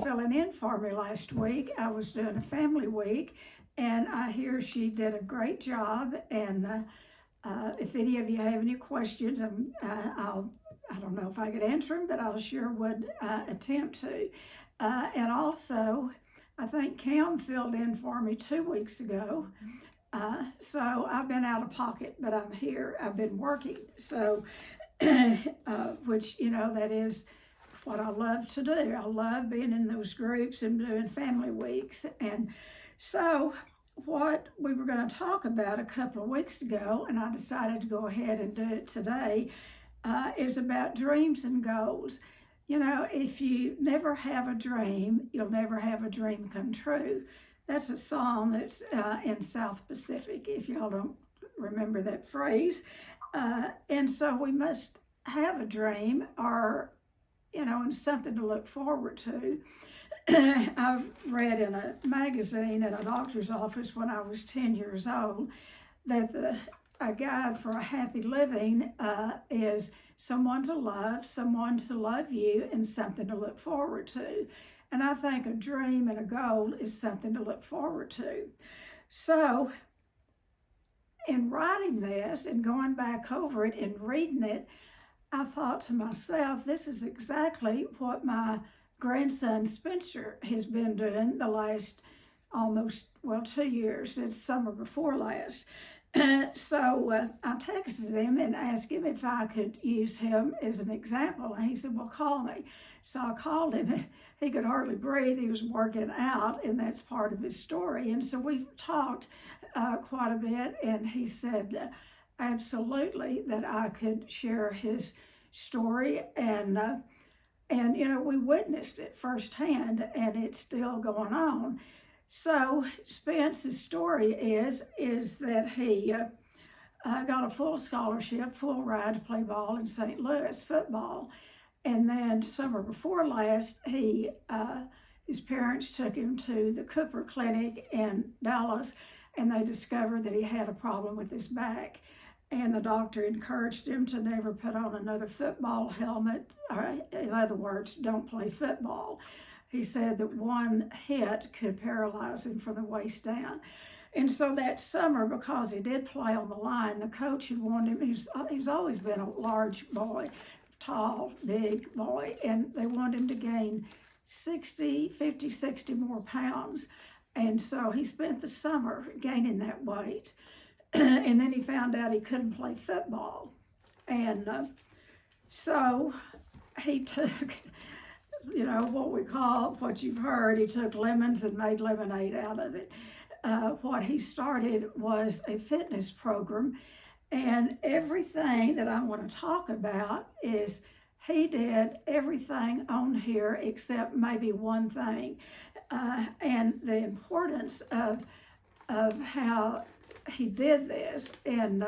filling in for me last week. I was doing a family week, and I hear she did a great job. And if any of you have any questions, I don't know if I could answer them, but I sure would attempt to. And also, I think Cam filled in for me 2 weeks ago. So I've been out of pocket, but I'm here. I've been working. So, which, that is what I love to do. I love being in those groups and doing family weeks. And so what we were going to talk about a couple of weeks ago, and I decided to go ahead and do it today, is about dreams and goals. If you never have a dream, you'll never have a dream come true. That's a song that's in South Pacific, if y'all don't remember that phrase. And so we must have a dream or, and something to look forward to. I've read in a magazine at a doctor's office when I was 10 years old that a guide for a happy living is someone to love you, and something to look forward to. And I think a dream and a goal is something to look forward to. So in writing this and going back over it and reading it, I thought to myself, this is exactly what my grandson Spencer has been doing the last 2 years, since summer before last. So I texted him and asked him if I could use him as an example, and he said, well, call me. So I called him, and he could hardly breathe. He was working out, and that's part of his story. And so we talked quite a bit, and he said absolutely that I could share his story, and we witnessed it firsthand, and it's still going on. So Spence's story is that he got a full scholarship, full ride to play ball in St. Louis, football. And then summer before last, his parents took him to the Cooper Clinic in Dallas, and they discovered that he had a problem with his back. And the doctor encouraged him to never put on another football helmet, or in other words, don't play football. He said that one hit could paralyze him from the waist down. And so that summer, because he did play on the line, the coach had wanted him, he's always been a large boy, tall, big boy, and they wanted him to gain 60 more pounds. And so he spent the summer gaining that weight. And then he found out he couldn't play football. And so he took, what you've heard, he took lemons and made lemonade out of it. What he started was a fitness program, and everything that I want to talk about is he did everything on here except maybe one thing, and the importance of how he did this. And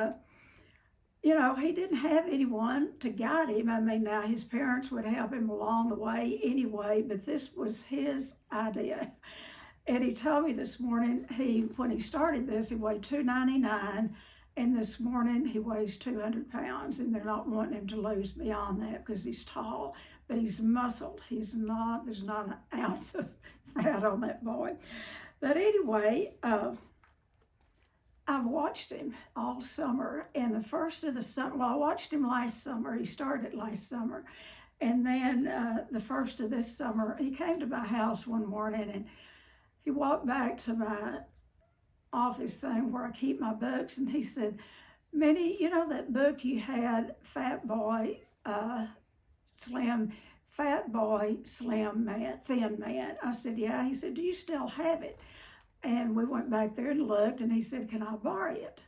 he didn't have anyone to guide him. I mean, now his parents would help him along the way anyway, but this was his idea. And he told me this morning, when he started this, he weighed 299, and this morning he weighs 200 pounds, and they're not wanting him to lose beyond that because he's tall, but he's muscled. There's not an ounce of fat on that boy. But anyway, I've watched him all summer, and the first of the summer, I watched him last summer. He started last summer. And then the first of this summer, he came to my house one morning, and he walked back to my office thing where I keep my books, and he said, Minnie, that book you had, Fat Boy, Slim Man, Thin Man? I said, yeah. He said, do you still have it? And we went back there and looked, and he said, can I borrow it?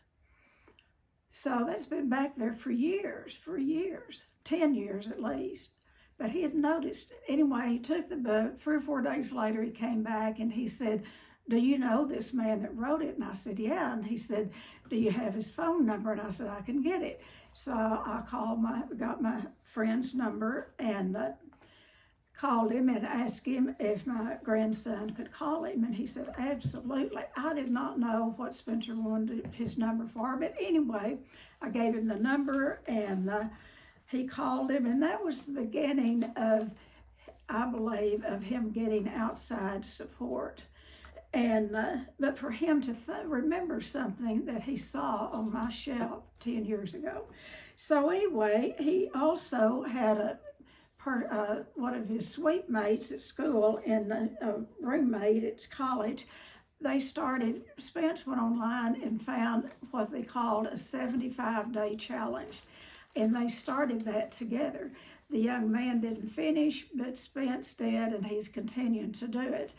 So that's been back there for years, 10 years at least. But he had noticed it. Anyway, he took the book. 3 or 4 days later, he came back, and he said, do you know this man that wrote it? And I said, yeah. And he said, do you have his phone number? And I said, I can get it. So I got my friend's number, and called him and asked him if my grandson could call him, and he said, absolutely. I did not know what Spencer wanted his number for, but anyway, I gave him the number, and he called him, and that was the beginning of I believe, of him getting outside support. And but for him to remember something that he saw on my shelf 10 years ago. So anyway, he also had one of his suite mates at school and a roommate at college. They Spence went online and found what they called a 75-day challenge. And they started that together. The young man didn't finish, but Spence did, and he's continuing to do it.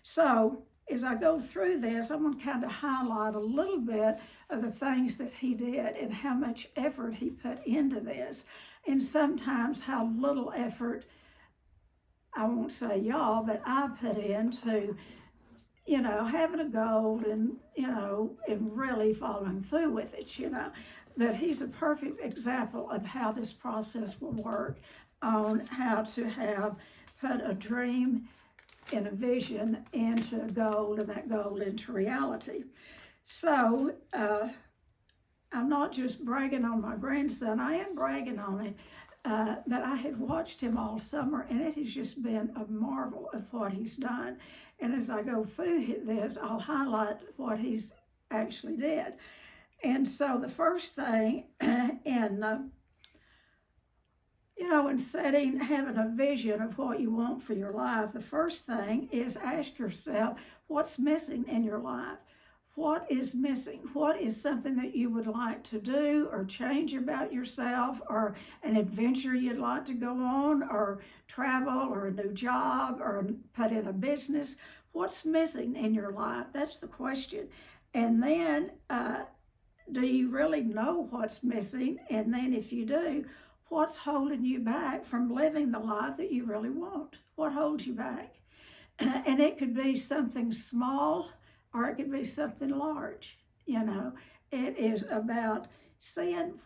So as I go through this, I'm going to kind of highlight a little bit of the things that he did and how much effort he put into this, and sometimes how little effort, I won't say y'all, but I put into, having a goal and, and really following through with it, But he's a perfect example of how this process will work, on how to put a dream and a vision into a goal, and that goal into reality. So I'm not just bragging on my grandson, I am bragging on him, but I have watched him all summer, and it has just been a marvel of what he's done. And as I go through this, I'll highlight what he's actually did. And so the first thing, in having a vision of what you want for your life, the first thing is ask yourself, what's missing in your life? What is missing? What is something that you would like to do or change about yourself, or an adventure you'd like to go on, or travel, or a new job, or put in a business? What's missing in your life? That's the question. And then, do you really know what's missing? And then if you do, what's holding you back from living the life that you really want? What holds you back? And it could be something small, or it could be something large. It is about seeing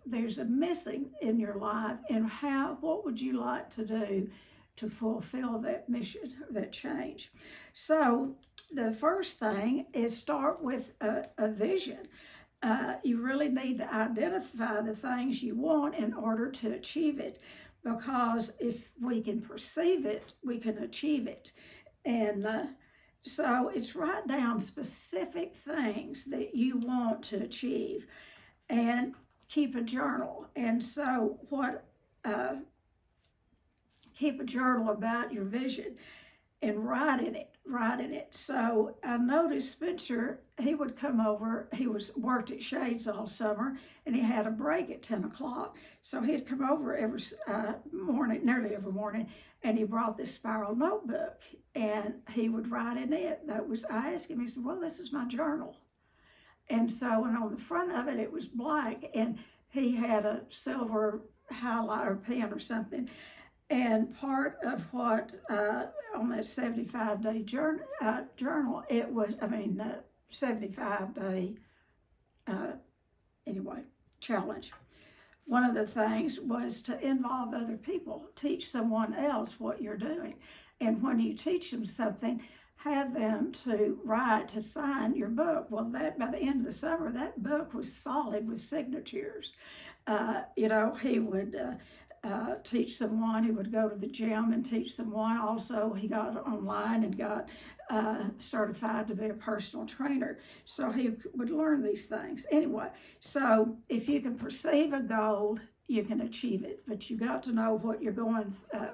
there's a missing in your life, and what would you like to do to fulfill that mission, that change. So the first thing is start with a vision. You really need to identify the things you want in order to achieve it, because if we can perceive it, we can achieve it. And so it's write down specific things that you want to achieve, and keep a journal. And so keep a journal about your vision and write in it. So I noticed Spencer, he would come over, worked at Shades all summer, and he had a break at 10 o'clock. So he'd come over every morning, nearly every morning, and he brought this spiral notebook, and he would write in it. I asked him, he said, well, this is my journal. And so, and on the front of it, it was black, and he had a silver highlighter pen or something. And part of what, on that 75-day journal, it was, 75-day, challenge. One of the things was to involve other people, teach someone else what you're doing. And when you teach them something, have them to sign your book. Well, by the end of the summer, that book was solid with signatures. He would teach someone. He would go to the gym and teach someone. Also, he got online and got certified to be a personal trainer. So he would learn these things. Anyway, so if you can perceive a goal, you can achieve it, but you got to know what you're going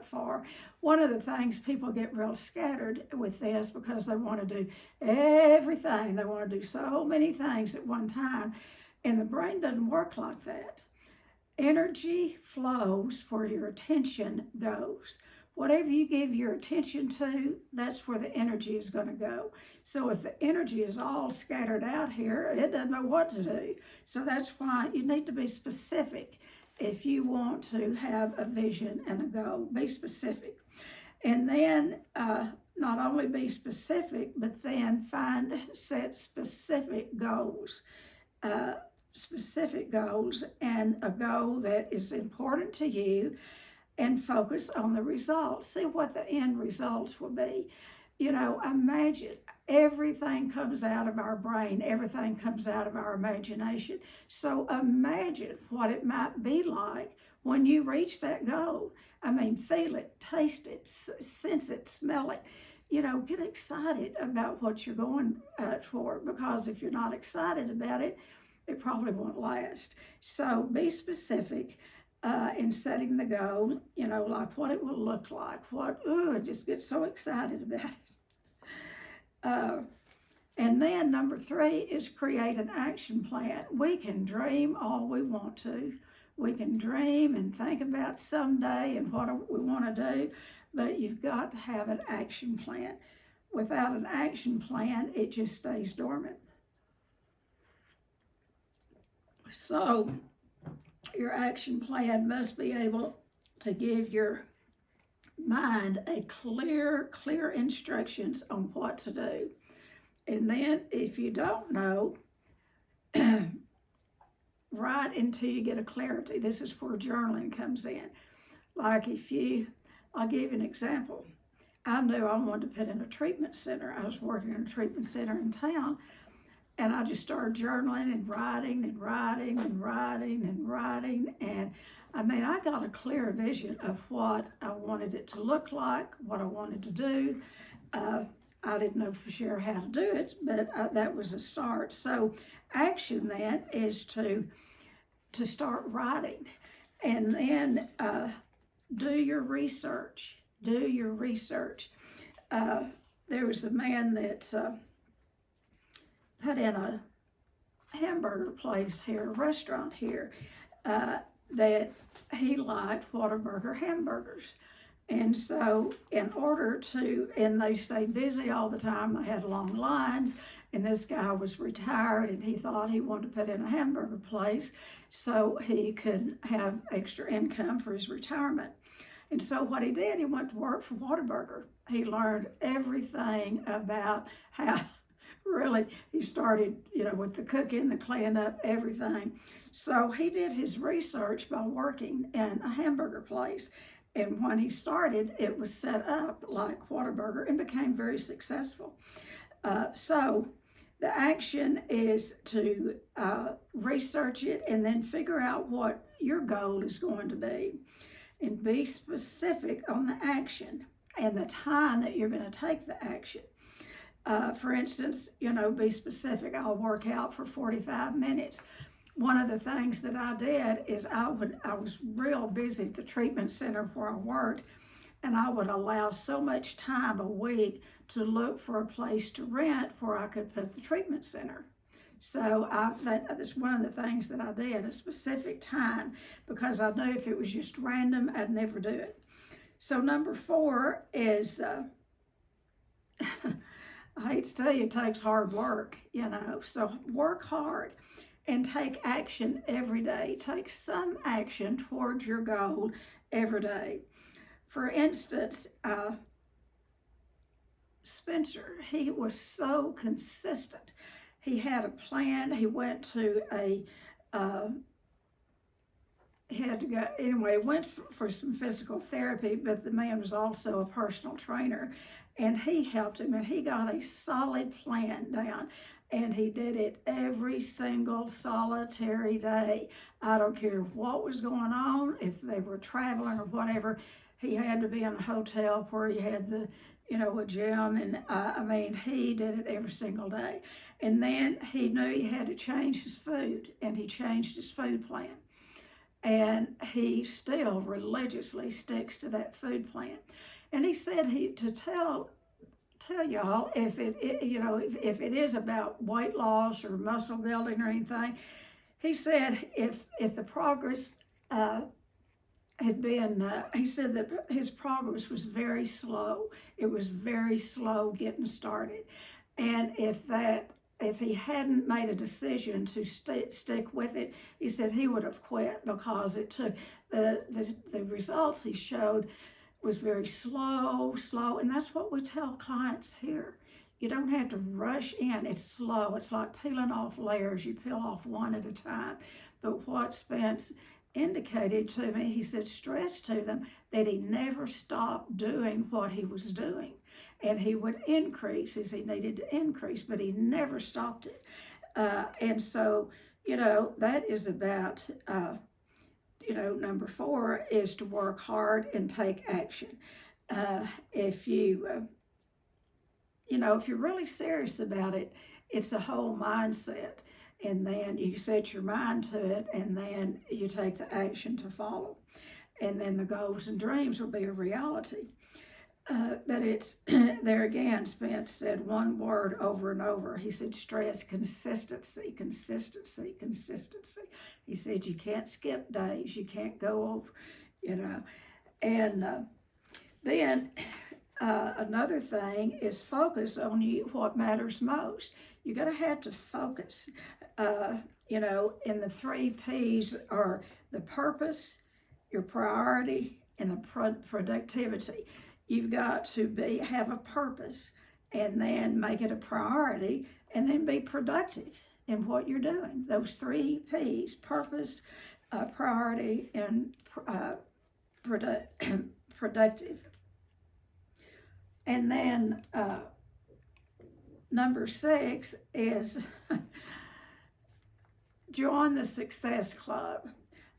for. One of the things, people get real scattered with this because they want to do everything. They want to do so many things at one time, and the brain doesn't work like that. Energy flows where your attention goes. Whatever you give your attention to, that's where the energy is going to go. So if the energy is all scattered out here, it doesn't know what to do. So that's why you need to be specific. If you want to have a vision and a goal, be specific. And then not only be specific, but then set specific goals. And a goal that is important to you, and focus on the results. See what the end results will be. Imagine everything comes out of our brain, everything comes out of our imagination. So imagine what it might be like when you reach that goal, I mean, feel it, taste it, sense it, smell it. You know, get excited about what you're going for, because if you're not excited about it, it probably won't last. So be specific in setting the goal, you know, like what it will look like, just get so excited about it. And then number 3 is create an action plan. We can dream all we want to. We can dream and think about someday and what we want to do, but you've got to have an action plan. Without an action plan, it just stays dormant. So your action plan must be able to give your mind a clear instructions on what to do. And then if you don't know, write until you get a clarity. This is where journaling comes in. Like I'll give you an example. I knew I wanted to put in a treatment center. I was working in a treatment center in town, and I just started journaling and writing and writing and writing and writing. And I mean, I got a clear vision of what I wanted it to look like, what I wanted to do. I didn't know for sure how to do it, but that was a start. So action then is to start writing, and then do your research. Do your research. There was a man that put in a hamburger place here, a restaurant here, that he liked Whataburger hamburgers. And so in order to, and they stayed busy all the time, they had long lines, and this guy was retired and he thought he wanted to put in a hamburger place so he could have extra income for his retirement. And so what he did, he went to work for Whataburger. He learned everything about how really he started, you know, with the cooking, the cleaning up, everything. So he did his research by working in a hamburger place. And when he started, it was set up like Whataburger and became very successful. So the action is to research it and then figure out what your goal is going to be. And be specific on the action and the time that you're going to take the action. For instance, you know, be specific. I'll work out for 45 minutes. One of the things that I did is I was real busy at the treatment center where I worked, and I would allow so much time a week to look for a place to rent where I could put the treatment center. So that's one of the things that I did, a specific time, because I knew if it was just random, I'd never do it. So number 4 is, I hate to tell you, it takes hard work, you know. So work hard and take action every day. Take some action towards your goal every day. For instance, Spencer, he was so consistent. He had a plan. He went to he had to go, anyway, went for some physical therapy, but the man was also a personal trainer, and he helped him, and he got a solid plan down, and he did it every single solitary day. I don't care what was going on, if they were traveling or whatever. He had to be in a hotel where he had the, you know, a gym, and I mean, he did it every single day. And then he knew he had to change his food, and he changed his food plan. And he still religiously sticks to that food plan. And he said to tell y'all if if it is about weight loss or muscle building or anything, he said if the progress had been, he said that his progress was very slow. It was very slow getting started. And if he hadn't made a decision to stick with it, he said he would have quit, because it took, the results he showed was very slow, and that's what we tell clients here. You don't have to rush in. It's slow. It's like peeling off layers. You peel off one at a time. But what Spence indicated to me, he said, stressed to them that he never stopped doing what he was doing. And he would increase as he needed to increase, but he never stopped it. And so, you know, that is about, number 4 is to work hard and take action. If you, if you're really serious about it, it's a whole mindset. And then you set your mind to it, and then you take the action to follow. And then the goals and dreams will be a reality. But it's, there again, Spence said one word over and over. He said, stress consistency, consistency, consistency. He said, you can't skip days. You can't go over, And then another thing is focus on what matters most. You're going to have to focus. And the 3 P's are the purpose, your priority, and the productivity. You've got to have a purpose, and then make it a priority, and then be productive in what you're doing. Those 3 P's, purpose, priority, and productive. And then number 6 is join the Success Club.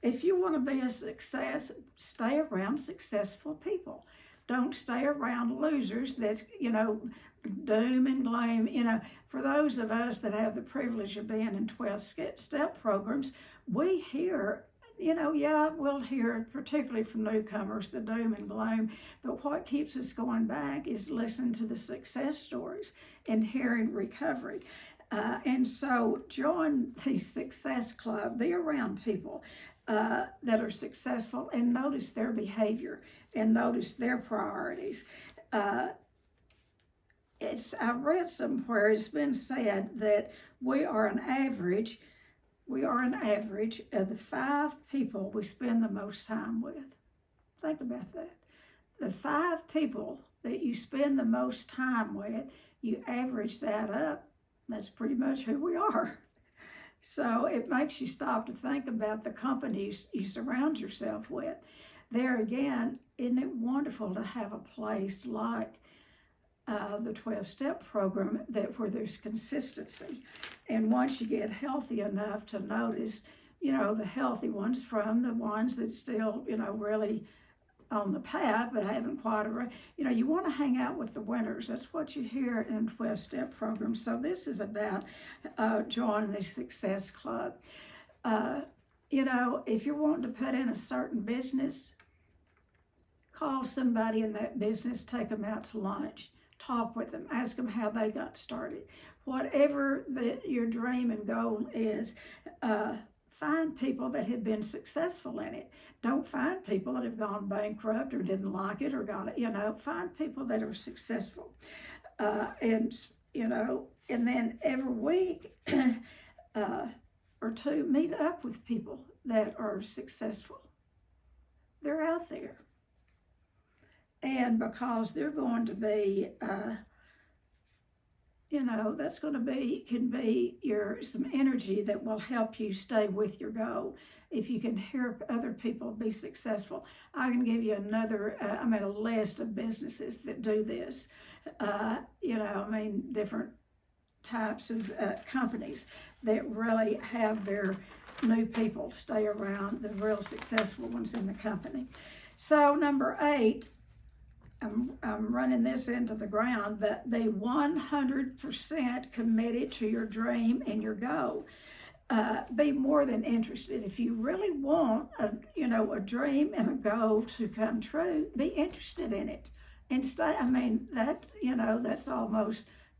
If you want to be a success, stay around successful people. Don't stay around losers that's, doom and gloom. For those of us that have the privilege of being in 12-step programs, we hear, we'll hear, particularly from newcomers, the doom and gloom. But what keeps us going back is listening to the success stories and hearing recovery. And so join the Success Club. Be around people that are successful, and notice their behavior and notice their priorities. I read somewhere it's been said that we are an average of the 5 people we spend the most time with. Think about that. The 5 people that you spend the most time with, you average that up, that's pretty much who we are. So it makes you stop to think about the companies you surround yourself with. There again, isn't it wonderful to have a place like the 12-step program where there's consistency? And once you get healthy enough to notice, the healthy ones from the ones that still, really on the path but haven't quite arrived. You want to hang out with the winners. That's what you hear in 12-step programs. So this is about joining the Success Club. If you're wanting to put in a certain business, call somebody in that business, take them out to lunch, talk with them, ask them how they got started. Whatever your dream and goal is, find people that have been successful in it. Don't find people that have gone bankrupt or didn't like it or got it, find people that are successful. And then every week or 2, meet up with people that are successful. They're out there. And because they're going to be, that's going to can be some energy that will help you stay with your goal. If you can hear other people be successful, I can give you a list of businesses that do this. Different types of companies that really have their new people stay around the real successful ones in the company. So number 8, I'm running this into the ground, but be 100% committed to your dream and your goal. Be more than interested. If you really want a dream and a goal to come true, be interested in it and stay.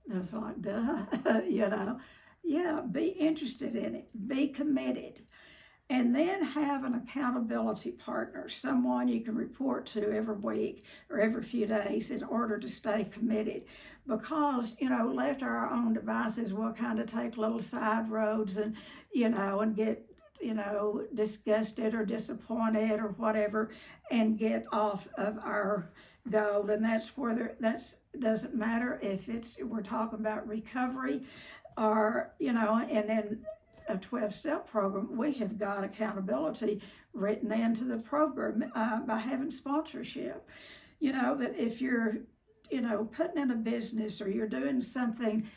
That's like duh, Yeah, be interested in it. Be committed. And then have an accountability partner, someone you can report to every week or every few days in order to stay committed. Because, left to our own devices, we'll kind of take little side roads and, and get, disgusted or disappointed or whatever and get off of our goal. And that's where doesn't matter if we're talking about recovery or, and then a 12-step program, we have got accountability written into the program by having sponsorship. That if you're, putting in a business or you're doing something,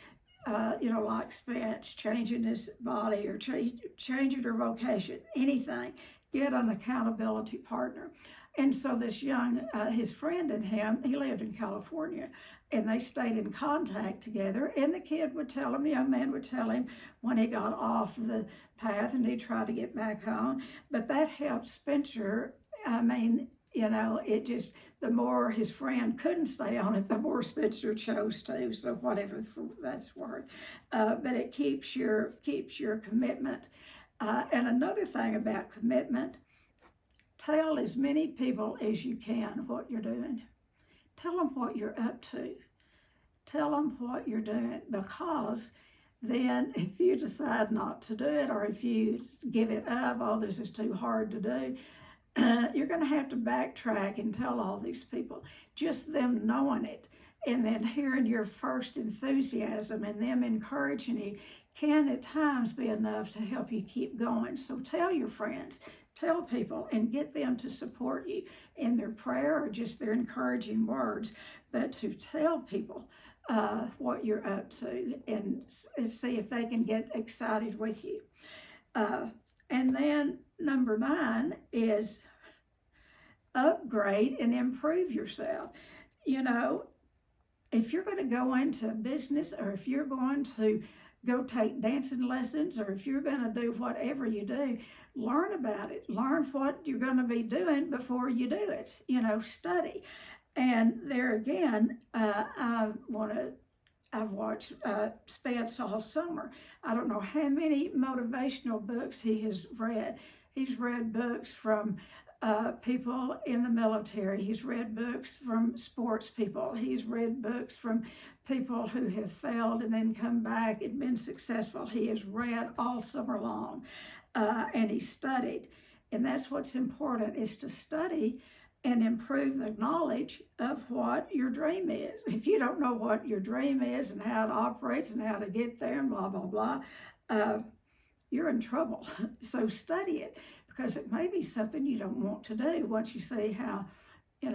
like Spence, changing his body or changing their vocation, anything, get an accountability partner. And so this young, his friend and him, he lived in California, and they stayed in contact together. And the kid would tell him, the young man would tell him when he got off the path and he tried to get back on. But that helped Spencer. I mean, it just, the more his friend couldn't stay on it, the more Spencer chose to. So whatever that's worth, but it keeps your commitment. And another thing about commitment, tell as many people as you can what you're doing. Tell them what you're up to. Tell them what you're doing, because then if you decide not to do it, or if you give it up, oh, this is too hard to do, you're going to have to backtrack and tell all these people. Just them knowing it and then hearing your first enthusiasm and them encouraging you can at times be enough to help you keep going. So tell your friends, tell people, and get them to support you in their prayer or just their encouraging words, but to tell people what you're up to and see if they can get excited with you. And then number 9 is upgrade and improve yourself. If you're going to go into business, or if you're going to go take dancing lessons, or if you're going to do whatever you do, learn about it. Learn what you're going to be doing before you do it. Study. And there again, I've watched Spence all summer. I don't know how many motivational books he has read. He's read books from people in the military. He's read books from sports people. He's read books from people who have failed and then come back and been successful. He has read all summer long, and he studied. And that's what's important, is to study and improve the knowledge of what your dream is. If you don't know what your dream is and how it operates and how to get there and blah, blah, blah, you're in trouble. So study it, because it may be something you don't want to do once you see how it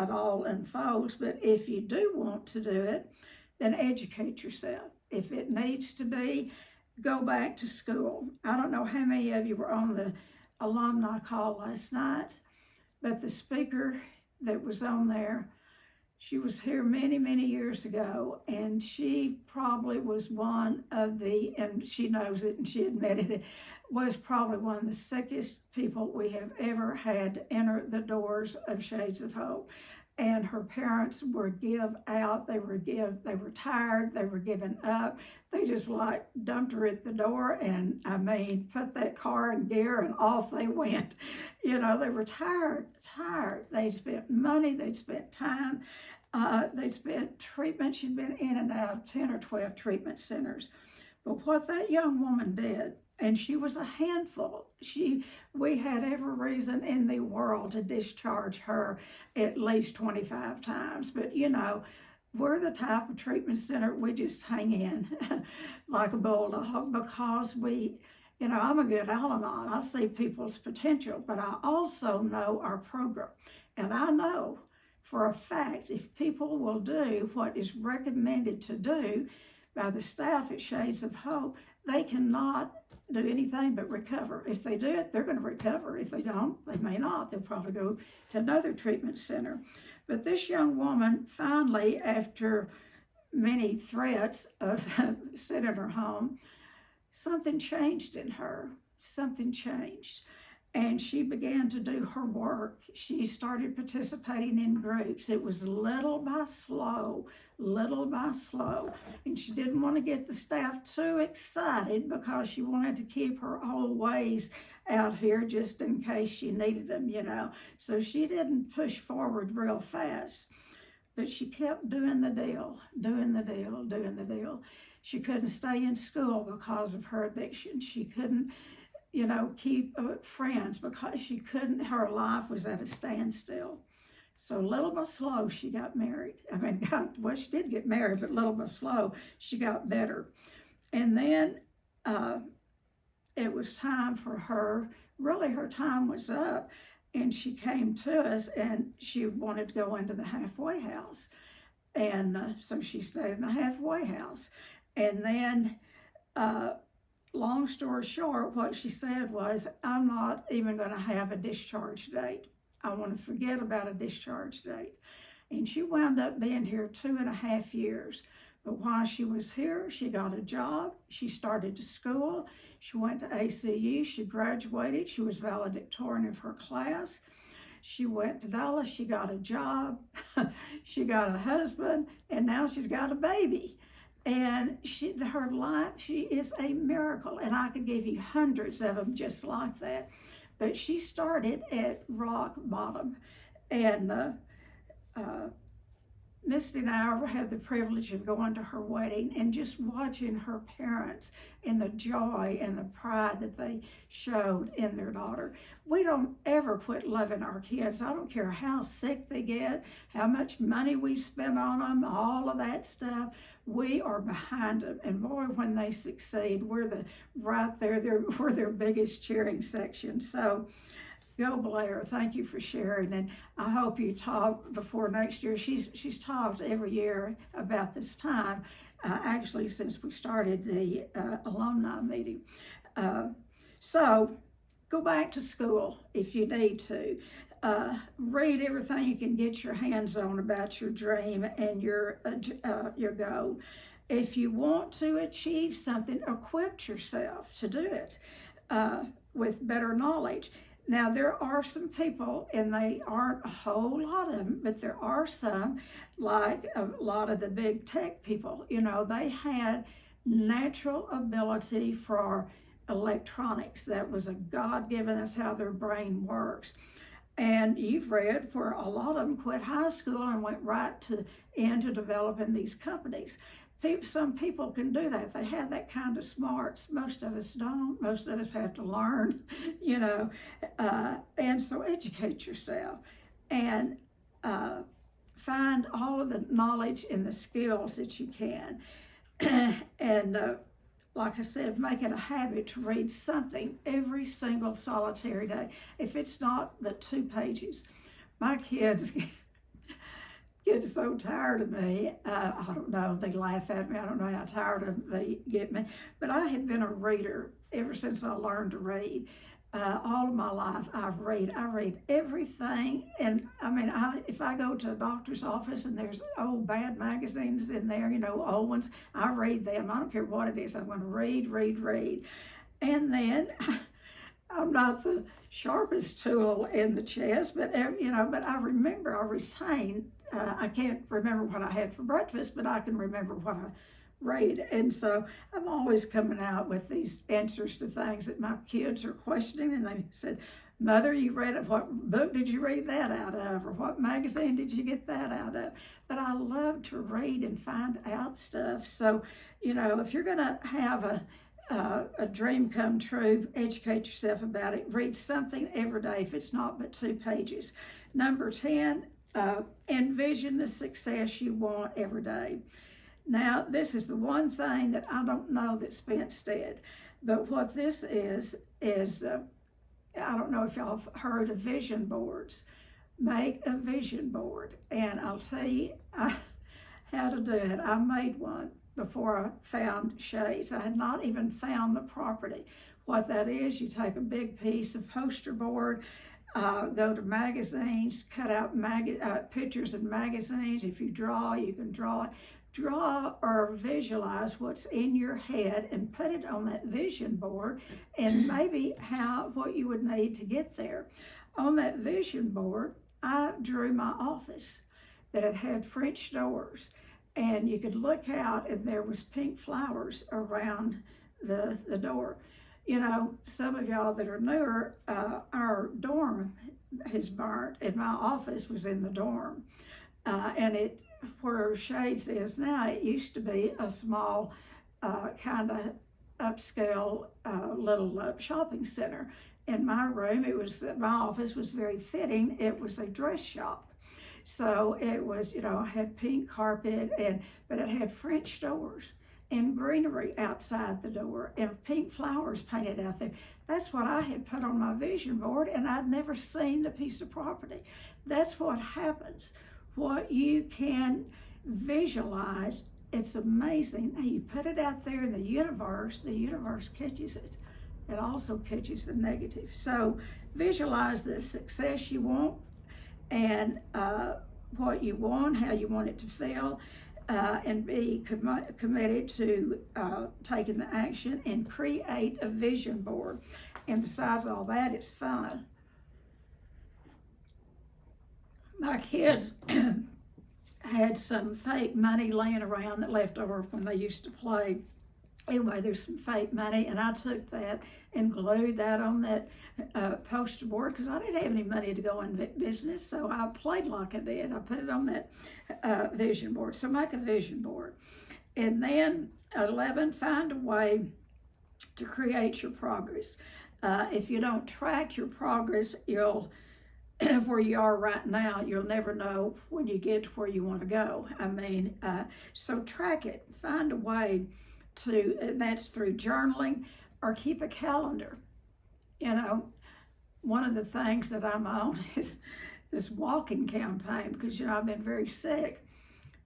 all unfolds. But if you do want to do it, then educate yourself. If it needs to be, go back to school. I don't know how many of you were on the alumni call last night, but the speaker that was on there, she was here many, many years ago, and she probably was one of and she knows it and she admitted it, was probably one of the sickest people we have ever had to enter the doors of Shades of Hope. And her parents were they were tired, they were giving up. They just dumped her at the door and put that car in gear and off they went. They were tired. They'd spent money, they'd spent time, they'd spent treatment. She'd been in and out of 10 or 12 treatment centers. But what that young woman did, and she was a handful. We had every reason in the world to discharge her at least 25 times. But, we're the type of treatment center, we just hang in like a bulldog, because I'm a good Al-Anon. I see people's potential, but I also know our program. And I know for a fact, if people will do what is recommended to do by the staff at Shades of Hope, they cannot do anything but recover. If they do it, they're going to recover. If they don't, they may not. They'll probably go to another treatment center. But this young woman finally, after many threats of sending her home, something changed in her. Something changed. And she began to do her work. She started participating in groups. It was little by slow. And she didn't want to get the staff too excited, because she wanted to keep her old ways out here just in case she needed them, So she didn't push forward real fast. But she kept doing the deal. She couldn't stay in school because of her addiction. She couldn't keep friends because her life was at a standstill. So little by slow, she got married. She did get married, but little by slow, she got better. And then it was time for her, really her time was up, and she came to us and she wanted to go into the halfway house. And so she stayed in the halfway house. And then long story short, what she said was, I'm not even going to have a discharge date. I want to forget about a discharge date. And she wound up being here 2.5 years. But while she was here, she got a job. She started to school. She went to ACU. She graduated. She was valedictorian of her class. She went to Dallas. She got a job. She got a husband. And now she's got a baby. And her life, she is a miracle. And I could give you hundreds of them just like that. But she started at rock bottom. And Misty and I had the privilege of going to her wedding and just watching her parents and the joy and the pride that they showed in their daughter. We don't ever quit loving our kids. I don't care how sick they get, how much money we spend on them, all of that stuff. We are behind them. And boy, when they succeed, we're right there. We're their biggest cheering section. So go Blair, thank you for sharing, and I hope you talk before next year. She's talked every year about this time, actually since we started the alumni meeting. So go back to school if you need to. Read everything you can get your hands on about your dream and your goal. If you want to achieve something, equip yourself to do it with better knowledge. Now, there are some people, and they aren't a whole lot of them, but there are some, like a lot of the big tech people, they had natural ability for electronics. That was a God-given, that's how their brain works. And you've read where a lot of them quit high school and went right into developing these companies. Some people can do that. They have that kind of smarts. Most of us don't. Most of us have to learn, and so educate yourself and find all of the knowledge and the skills that you can. And like I said, make it a habit to read something every single solitary day. If it's not but 2 pages. My kids get so tired of me. I don't know, they laugh at me. I don't know how tired they get me. But I have been a reader ever since I learned to read. All of my life I read everything. And I mean, if I go to a doctor's office and there's old bad magazines in there, old ones, I read them. I don't care what it is. I'm going to read. And then I'm not the sharpest tool in the chest, but I remember, I retain. I can't remember what I had for breakfast, but I can remember what I read. And so I'm always coming out with these answers to things that my kids are questioning. And they said, Mother, you read it. What book did you read that out of? Or what magazine did you get that out of? But I love to read and find out stuff. So, if you're going to have a dream come true, educate yourself about it. Read something every day, if it's not but 2 pages. Number 10, envision the success you want every day. Now, this is the one thing that I don't know that Spence did, but what this is I don't know if y'all have heard of vision boards. Make a vision board, and I'll tell you how to do it. I made one before I found shades. I had not even found the property. What that is, you take a big piece of poster board, go to magazines, cut out pictures in magazines. If you draw, you can draw it. Draw or visualize what's in your head and put it on that vision board, and maybe what you would need to get there. On that vision board, I drew my office that it had French doors, and you could look out and there was pink flowers around the door. Some of y'all that are newer, our dorm has burnt, and my office was in the dorm. And where Shades is now, it used to be a small kind of upscale little shopping center. In my room, my office was very fitting. It was a dress shop. So it was, I had pink carpet, but it had French doors and greenery outside the door and pink flowers painted out there. That's what I had put on my vision board, and I'd never seen the piece of property. That's what happens. What you can visualize it's amazing. You put it out there in the universe catches it. It also catches the negative. So visualize the success you want and what you want, how you want it to feel, and be committed to taking the action and create a vision board. And besides all that, it's fun. My kids had some fake money laying around that left over when they used to play. Anyway, there's some fake money, and I took that and glued that on that poster board because I didn't have any money to go in business, so I played like I did. I put it on that vision board. So make a vision board. And then 11, find a way to create your progress. If you don't track your progress, you'll where you are right now, you'll never know when you get to where you want to go. I mean, so track it. Find a way to, that's through journaling or keep a calendar. You know, one of the things that I'm on is this walking campaign because, you know, I've been very sick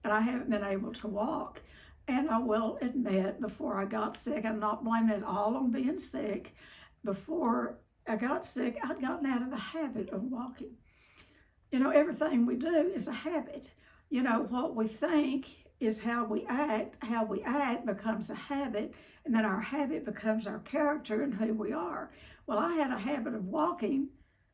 and I haven't been able to walk. And I will admit, before I got sick, I'm not blaming it all on being sick. Before I got sick, I'd gotten out of the habit of walking. You know, everything we do is a habit. You know, what we think is how we act becomes a habit, and then our habit becomes our character and who we are. Well, I had a habit of walking,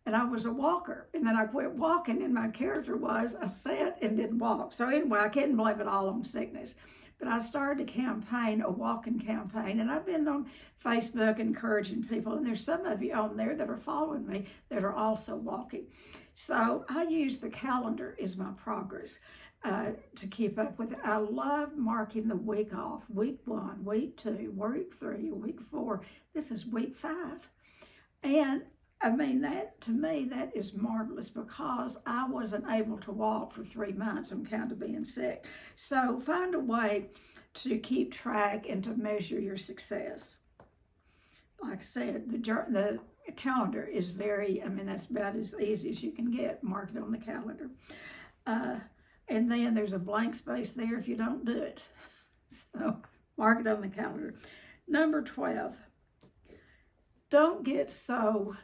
and I was a walker, and then I quit walking, and my character was I sat and didn't walk. So anyway, I couldn't blame it all on sickness. But I started a campaign, a walking campaign, and I've been on Facebook encouraging people, and there's some of you on there that are following me that are also walking. So I use the calendar as my progress to keep up with it. I love marking the week off, week 1, week 2, week 3, week 4. This is week 5. And I mean, that to me, that is marvelous because I wasn't able to walk for 3 months. I'm kind of being sick. So find a way to keep track and to measure your success. Like I said, the calendar is very, I mean, that's about as easy as you can get. Mark it on the calendar. And then there's a blank space there if you don't do it. So mark it on the calendar. Number 12, don't get so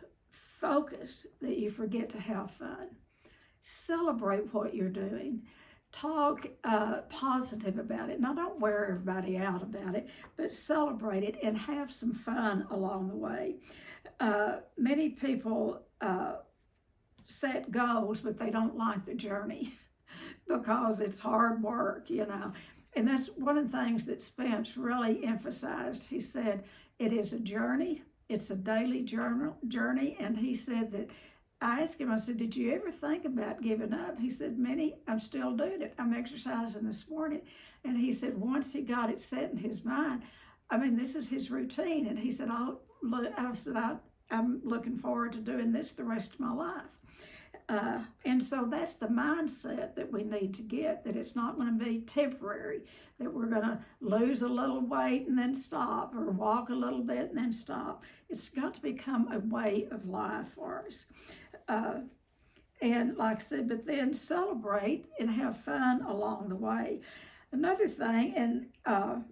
focused that you forget to have fun. Celebrate what you're doing. Talk positive about it. Now, don't wear everybody out about it, but celebrate it and have some fun along the way. Many people set goals, but they don't like the journey because it's hard work, you know. And that's one of the things that Spence really emphasized. He said, it is a journey. It's a daily journey. And he said that, I asked him, I said, did you ever think about giving up? He said, Minnie, I'm still doing it. I'm exercising this morning. And he said, once he got it set in his mind, I mean, this is his routine. And he said, I'm looking forward to doing this the rest of my life. And so that's the mindset that we need to get, that it's not going to be temporary, that we're going to lose a little weight and then stop, or walk a little bit and then stop. It's got to become a way of life for us. And like I said, but then celebrate and have fun along the way. Another thing, and I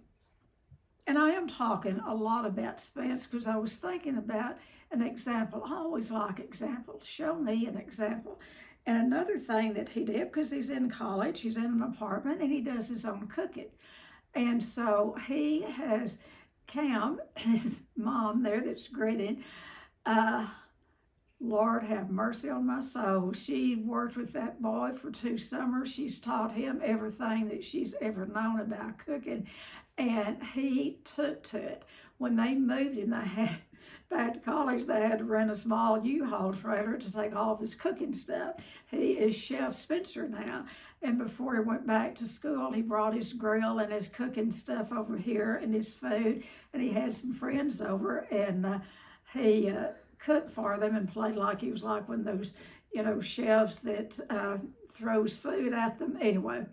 am talking a lot about Spence because I was thinking about an example. I always like examples. Show me an example. And another thing that he did, because he's in college, he's in an apartment, and he does his own cooking. And so he has Cam, his mom there that's grinning, Lord have mercy on my soul. She worked with that boy for 2 summers. She's taught him everything that she's ever known about cooking. And he took to it. When they moved him, back to college, they had to rent a small U-Haul trailer to take all of his cooking stuff. He is Chef Spencer now. And before he went back to school, he brought his grill and his cooking stuff over here and his food. And he had some friends over, and he cooked for them and played like he was like one of those, you know, chefs that throws food at them. Anyway,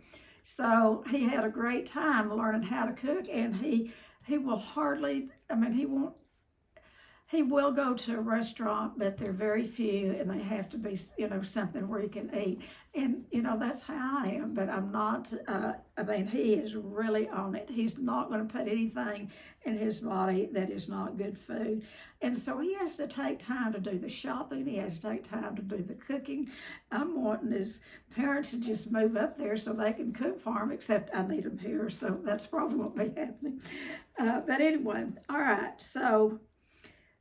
so he had a great time learning how to cook, and he will hardly, I mean, he will go to a restaurant, but they're very few, and they have to be, you know, something where he can eat. And, you know, that's how I am, but I'm not, I mean, he is really on it. He's not going to put anything in his body that is not good food. And so he has to take time to do the shopping. He has to take time to do the cooking. I'm wanting his parents to just move up there so they can cook for him, except I need them here, so that's probably won't be happening. But anyway, all right, so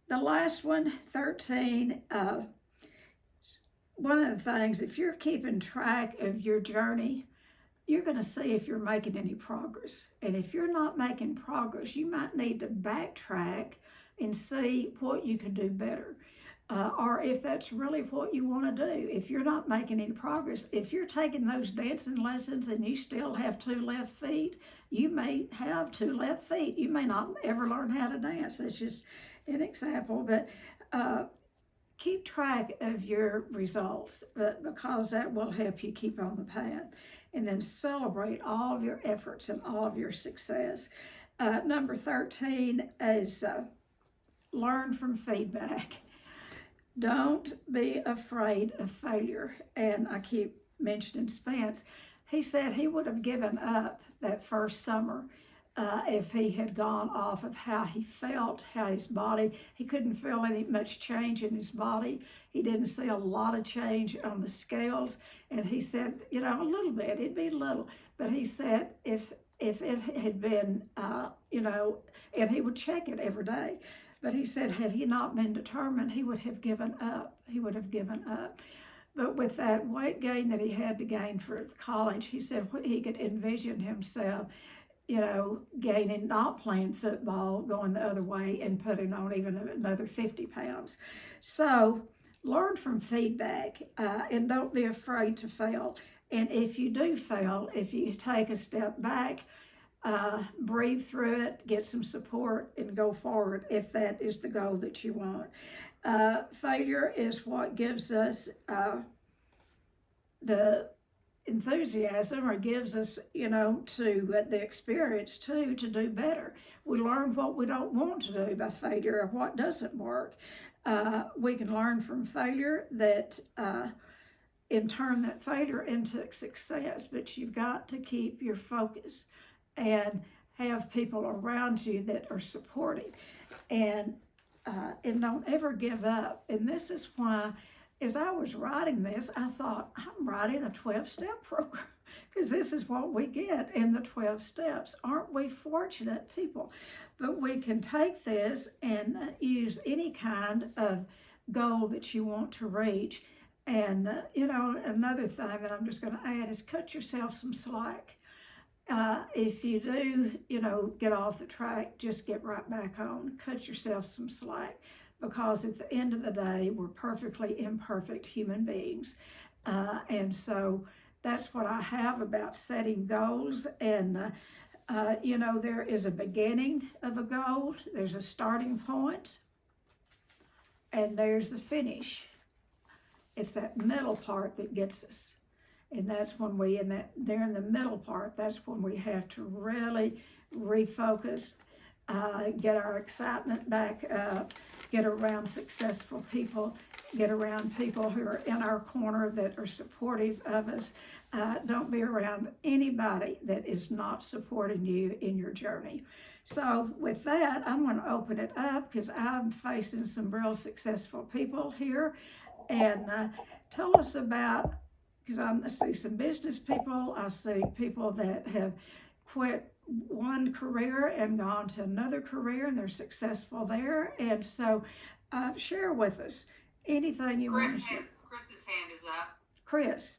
the last one, 13, one of the things, if you're keeping track of your journey, you're going to see if you're making any progress. And if you're not making progress, you might need to backtrack and see what you can do better. Or if that's really what you want to do. If you're not making any progress, if you're taking those dancing lessons and you still have 2 left feet, you may have 2 left feet. You may not ever learn how to dance. That's just an example, but keep track of your results because that will help you keep on the path. And then celebrate all of your efforts and all of your success. Number 13 is learn from feedback. Don't be afraid of failure. And I keep mentioning Spence. He said he would have given up that first summer if he had gone off of how he felt, how his body, he couldn't feel any much change in his body. He didn't see a lot of change on the scales. And he said, you know, a little bit, it'd be little. But he said if it had been, you know, and he would check it every day. But he said, had he not been determined, he would have given up. He would have given up. But with that weight gain that he had to gain for college, he said he could envision himself, you know, gaining, not playing football, going the other way and putting on even another 50 pounds. So learn from feedback and don't be afraid to fail. And if you do fail, if you take a step back, breathe through it, get some support, and go forward if that is the goal that you want. Failure is what gives us the enthusiasm, or gives us, you know, to the experience too, to do better. We learn what we don't want to do by failure or what doesn't work. We can learn from failure that and turn that failure into success, but you've got to keep your focus and have people around you that are supportive, and don't ever give up. And this is why, as I was writing this, I thought, I'm writing a 12-step program because this is what we get in the 12 steps. Aren't we fortunate people? But we can take this and use any kind of goal that you want to reach. And, you know, another thing that I'm just going to add is cut yourself some slack. If you do, you know, get off the track, just get right back on. Cut yourself some slack, because at the end of the day, we're perfectly imperfect human beings. And so that's what I have about setting goals. And, you know, there is a beginning of a goal. There's a starting point, and there's the finish. It's that middle part that gets us. And that's when during the middle part, that's when we have to really refocus, get our excitement back up, get around successful people, get around people who are in our corner that are supportive of us. Don't be around anybody that is not supporting you in your journey. So with that, I'm going to open it up because I'm facing some real successful people here. And tell us about, because I see some business people, I see people that have quit one career and gone to another career, and they're successful there. And so share with us anything you want to share. Chris's hand is up. Chris.